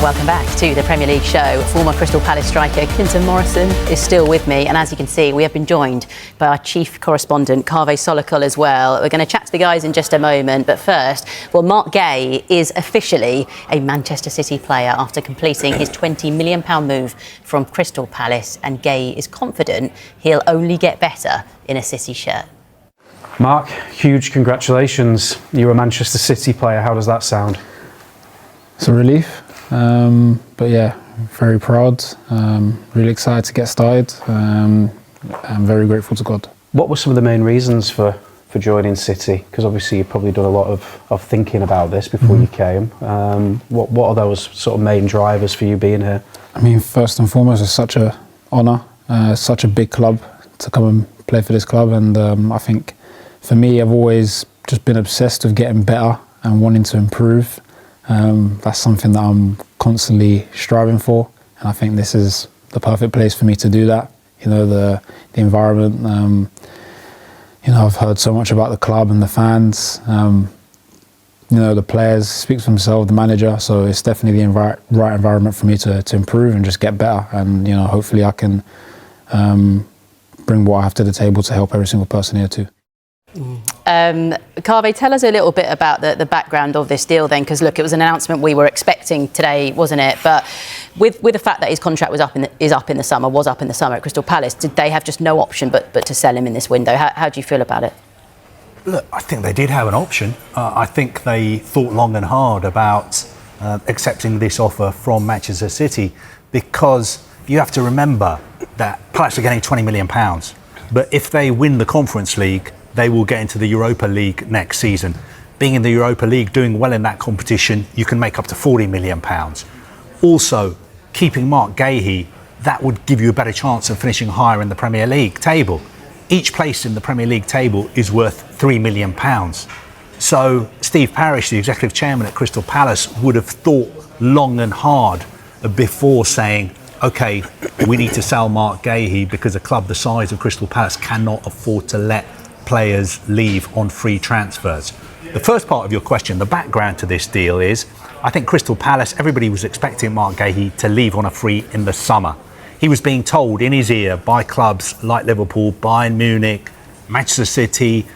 Welcome back to the Premier League show. Former Crystal Palace striker Clinton Morrison is still with me, and as you can see, we have been joined by our chief correspondent Kaveh Solokol as well. We're going to chat to the guys in just a moment, but first, well, Marc Guehi is officially a Manchester City player after completing his £20 million move from Crystal Palace, and Guehi is confident he'll only get better in a City shirt. Marc, huge congratulations. You're a Manchester City player. How does that sound? It's a relief. But yeah, very proud, really excited to get started. I'm very grateful to God. What were some of the main reasons for joining City? Because obviously you've probably done a lot of thinking about this before you came. What are those sort of main drivers for you being here? I mean, first and foremost, it's such an honour, such a big club to come and play for this club. And I think for me, I've always just been obsessed with getting better and wanting to improve. That's something that I'm constantly striving for, and I think this is the perfect place for me to do that. You know, the environment. You know, I've heard so much about the club and the fans. You know, the players speak for themselves, the manager. So it's definitely the right environment for me to improve and just get better. And you know, hopefully I can bring what I have to the table to help every single person here too. Kaveh, tell us a little bit about the background of this deal then, because look, it was an announcement we were expecting today, wasn't it? But with the fact that his contract was up in the summer at Crystal Palace, did they have just no option but to sell him in this window? How do you feel about it? Look, I think they did have an option. I think they thought long and hard about accepting this offer from Manchester City, because you have to remember that Palace are getting £20 million. But if they win the Conference League, they will get into the Europa League next season. Being in the Europa League, doing well in that competition, you can make up to £40 million. Also, keeping Marc Guehi, that would give you a better chance of finishing higher in the Premier League table. Each place in the Premier League table is worth £3 million. So Steve Parish, the executive chairman at Crystal Palace, would have thought long and hard before saying, OK, we need to sell Marc Guehi because a club the size of Crystal Palace cannot afford to let players leave on free transfers. The first part of your question, the background to this deal is, I think Crystal Palace, everybody was expecting Marc Guehi to leave on a free in the summer. He was being told in his ear by clubs like Liverpool, Bayern Munich, Manchester City,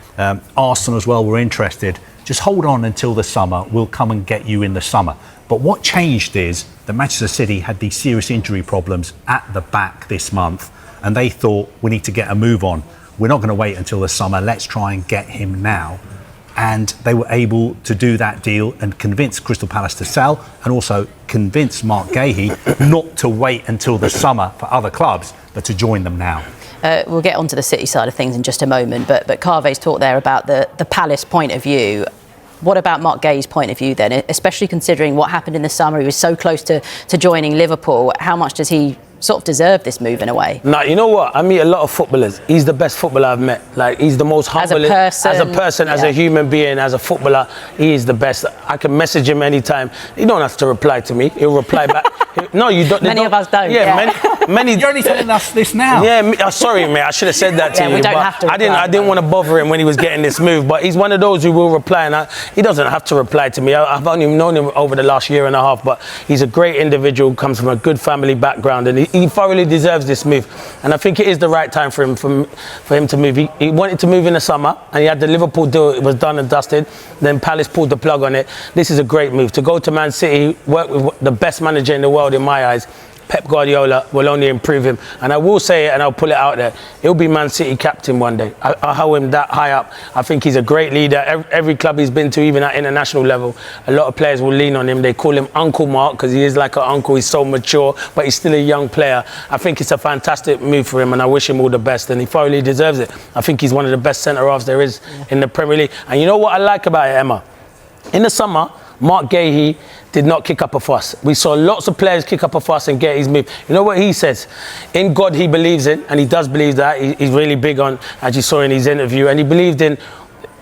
Arsenal as well were interested. Just hold on until the summer, we'll come and get you in the summer. But what changed is that Manchester City had these serious injury problems at the back this month, and they thought, we need to get a move on. We're not going to wait until the summer, let's try and get him now. And they were able to do that deal and convince Crystal Palace to sell, and also convince Marc Guehi not to wait until the summer for other clubs, but to join them now. We'll get onto the City side of things in just a moment, but Kaveh's talked there about the Palace point of view. What about Marc Guehi's point of view then, especially considering what happened in the summer? He was so close to joining Liverpool. How much does he sort of deserve this move in a way? Nah, you know what? I meet a lot of footballers. He's the best footballer I've met. Like, he's the most humble. As a person, as a human being, as a footballer, he is the best. I can message him anytime. You don't have to reply to me. He'll reply back. No, you don't. Many of us don't. Yeah. Many. You're only telling us this now. Yeah, sorry, mate. I should have said that to you. We don't have to reply. I didn't want to bother him when he was getting this move, but he's one of those who will reply, and he doesn't have to reply to me. I've only known him over the last year and a half, but he's a great individual, comes from a good family background, and he thoroughly deserves this move. And I think it is the right time for him to move. He wanted to move in the summer, and he had the Liverpool deal. It was done and dusted. Then Palace pulled the plug on it. This is a great move to go to Man City, work with the best manager in the world in my eyes. Pep Guardiola will only improve him, and I will say it and I'll pull it out there, he'll be Man City captain one day. I'll hold him that high up. I think he's a great leader. Every club he's been to, even at international level, a lot of players will lean on him. They call him Uncle Mark because he is like an uncle. He's so mature, but he's still a young player. I think it's a fantastic move for him, and I wish him all the best, and he thoroughly deserves it. I think he's one of the best centre-halves there is in the Premier League. And you know what I like about it, Emma? In the summer, Marc Guehi did not kick up a fuss. We saw lots of players kick up a fuss and get his move. You know what he says? In God he believes in, and he does believe that. He's really big on, as you saw in his interview, and he believed in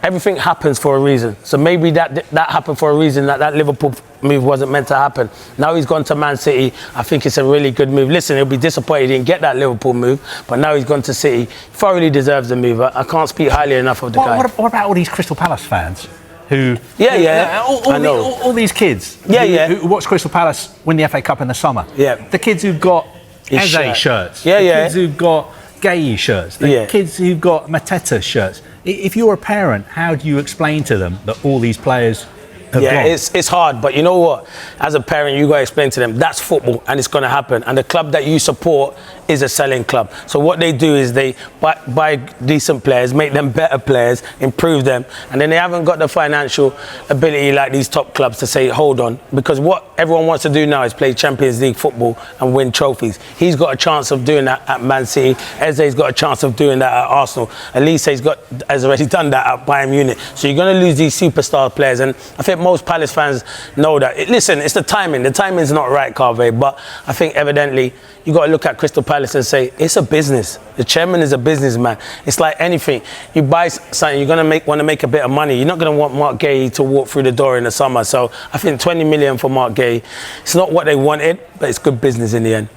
everything happens for a reason. So maybe that happened for a reason, that Liverpool move wasn't meant to happen. Now he's gone to Man City. I think it's a really good move. Listen, he'll be disappointed he didn't get that Liverpool move, but now he's gone to City. Thoroughly deserves the move. I can't speak highly enough of the guy. What about all these Crystal Palace fans who... I know. All these kids who watch Crystal Palace win the FA Cup in the summer. Yeah. The kids who've got Eze shirts. The kids who've got Guehi shirts. The kids who've got Mateta shirts. If you're a parent, how do you explain to them that all these players have gone? It's hard, but you know what? As a parent, you got to explain to them that's football and it's going to happen. And the club that you support is a selling club. So what they do is they buy decent players, make them better players, improve them, and then they haven't got the financial ability like these top clubs to say, hold on, because what everyone wants to do now is play Champions League football and win trophies. He's got a chance of doing that at Man City. Eze's got a chance of doing that at Arsenal. Elise has already done that at Bayern Munich. So you're going to lose these superstar players, and I think most Palace fans know that. Listen, it's the timing. The timing's not right, Carve, but I think evidently you got to look at Crystal Palace and say it's a business. The chairman is a businessman. It's like anything. You buy something, you're going to want to make a bit of money. You're not going to want Marc Guehi to walk through the door in the summer. So I think 20 million for Marc Guehi, it's not what they wanted, but it's good business in the end.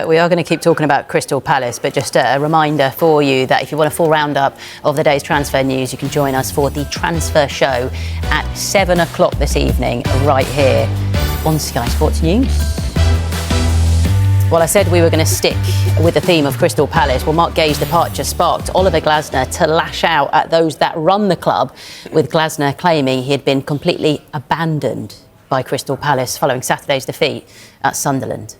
We are going to keep talking about Crystal Palace, but just a reminder for you that if you want a full roundup of the day's transfer news, you can join us for the transfer show at 7 o'clock this evening, right here on Sky Sports News. Well, I said we were going to stick with the theme of Crystal Palace. Well, Marc Guehi's departure sparked Oliver Glasner to lash out at those that run the club, with Glasner claiming he had been completely abandoned by Crystal Palace following Saturday's defeat at Sunderland.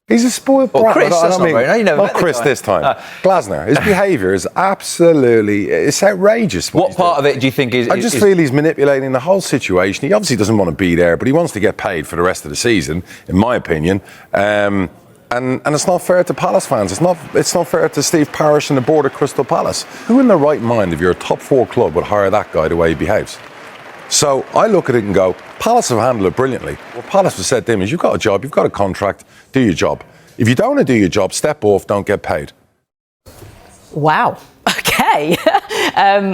He's a spoiled brat. Chris, not Chris this time. Glasner, his behaviour is absolutely, it's outrageous. What part of it do you think is... I just feel he's manipulating the whole situation. He obviously doesn't want to be there, but he wants to get paid for the rest of the season, in my opinion. And it's not fair to Palace fans. It's not fair to Steve Parish and the board of Crystal Palace. Who in their right mind, if you're a top 4 club, would hire that guy the way he behaves? So I look at it and go, Palace have handled it brilliantly. What Palace has said to him is, you've got a job, you've got a contract, do your job. If you don't want to do your job, step off, don't get paid. Wow. Okay.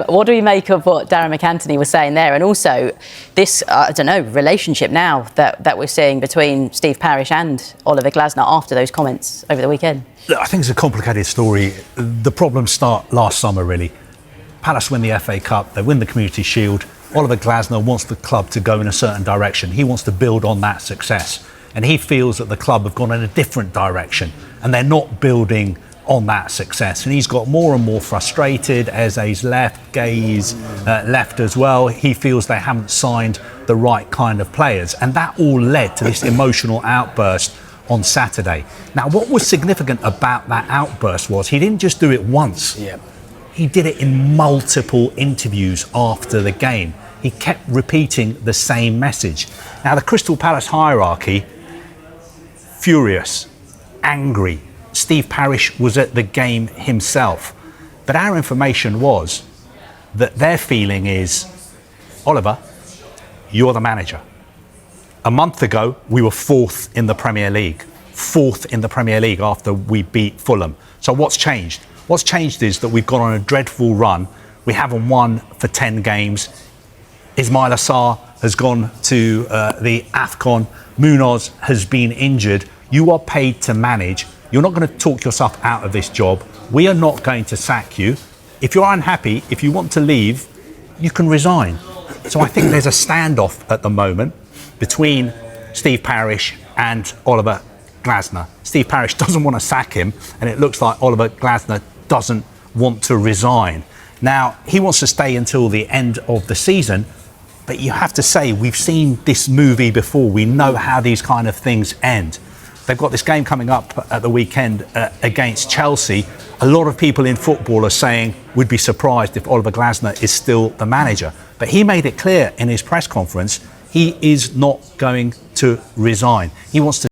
What do we make of what Darren McAntony was saying there? And also this, relationship now that we're seeing between Steve Parish and Oliver Glasner after those comments over the weekend? Look, I think it's a complicated story. The problems start last summer, really. Palace win the FA Cup, they win the Community Shield. Oliver Glasner wants the club to go in a certain direction. He wants to build on that success. And he feels that the club have gone in a different direction and they're not building on that success. And he's got more and more frustrated. Eze's left, Guehi's left as well. He feels they haven't signed the right kind of players. And that all led to this emotional outburst on Saturday. Now, what was significant about that outburst was he didn't just do it once. Yeah. He did it in multiple interviews after the game. He kept repeating the same message. Now, the Crystal Palace hierarchy, furious, angry. Steve Parish was at the game himself. But our information was that their feeling is, Oliver, you're the manager. A month ago, we were 4th in the Premier League. 4th in the Premier League after we beat Fulham. So what's changed? What's changed is that we've gone on a dreadful run. We haven't won for 10 games. Ismail Assar has gone to the AFCON. Munoz has been injured. You are paid to manage. You're not going to talk yourself out of this job. We are not going to sack you. If you're unhappy, if you want to leave, you can resign. So I think there's a standoff at the moment between Steve Parish and Oliver Glasner. Steve Parish doesn't want to sack him, and it looks like Oliver Glasner doesn't want to resign. Now, he wants to stay until the end of the season, but you have to say, we've seen this movie before. We know how these kind of things end. They've got this game coming up at the weekend against Chelsea. A lot of people in football are saying we'd be surprised if Oliver Glasner is still the manager. But he made it clear in his press conference he is not going to resign. He wants to